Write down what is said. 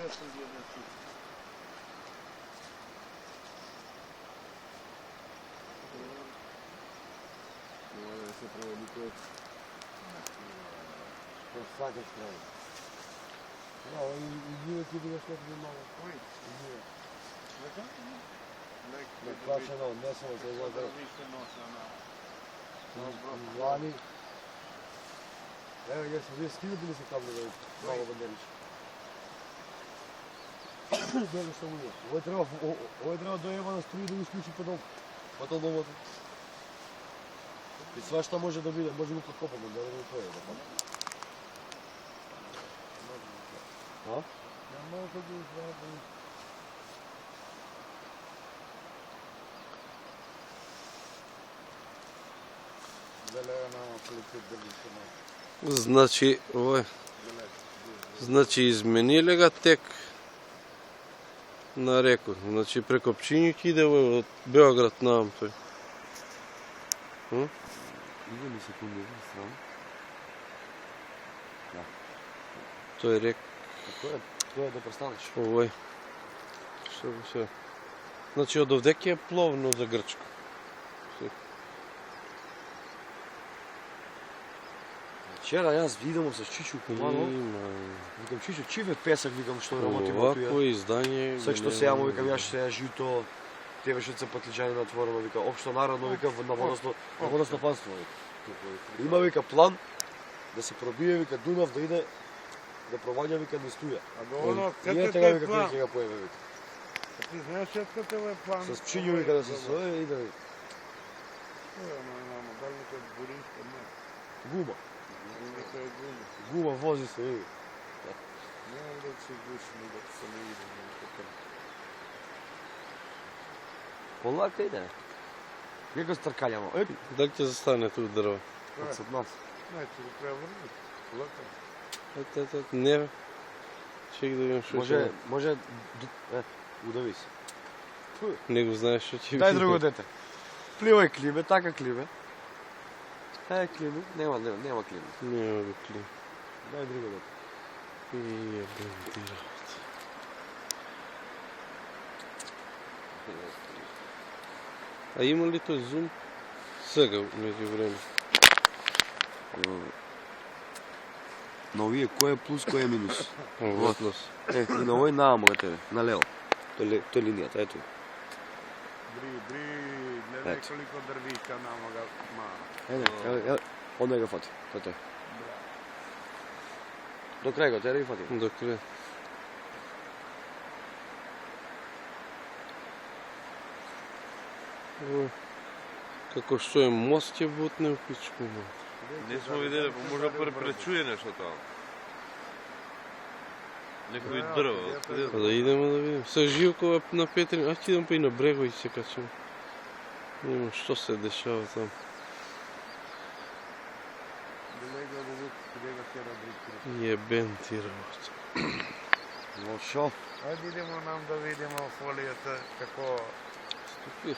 Мора да се провали тој. Што сакаш прави? И ние ти бидеш некој мало. Кој? И ние. Не плачено, однесено се за Вани. Ево, јас вие скинете ли се камне да мало ваделиш? Бега што ује. Овој треба дојава да струи да го исклучи по дом. По тоа домото. И свашта може да биде, може го подкопаме, да не го појде да пак. А? Не може да го извади. Значи, измениле га тек на реку. Значи, преко Пчињик иде од Београд наам тој. Иде ли секунди, страна? Да. Тој рек. Тоа е да престанеш. Овој. Што го се? Значи, од овдеќе е пловно за Грчко. Вчера јас видимо со Чичу Кумано. Викам Чичу, чиве песак, викам што работи во туја. Овако издање. Сак што сега му викам јас се жито, тебе што се патличани на отворено, вика општо народно, вика на водосно панство. Има вика план да се пробие, вика Дунав да иде да проваѓа, вика низ туја. Ние тега вика кој ќе го поеме, вика. Ти знаеш каков е план? С Пчињу вика да се соје и да вика. Гума. Гума вози се, види. Немам да се гушни, да се не видим. Полака иде. Где го стркаљамо? Дали ќе застане тук дрво? Од нас. Знаете, го треба врнат. Полака. Не. Чек да видим што Може, удави се. Не го знаеш што ќе. Дај друго дете. Пливај климе, така климе. Климе, нема климе. Нема го клим. Дај друго дете. Јебен ти работа. А има ли тој зум? Сега, меѓу време. На овие кој е плюс, кој е минус? Вотлос. И на овој наамо га тебе, на лево. Тој линијата, ето. Бри, гледај колико дрвишта нама га мара. Ево, онда га фати, тој. До крај го, тера ги фати. До крај. Како што е мост ќе бутне у пичку. Не смо видели, па може препречуе нешто тоа. Некој дрво. Да идеме да видим. Се Живко е на Петрин, ќе идем па и на Бреговиќ се качам. Нема што се дешава таму. Јебен ти работа. Лошо. Ајде идемо нам да видимо фолијата како Стопир.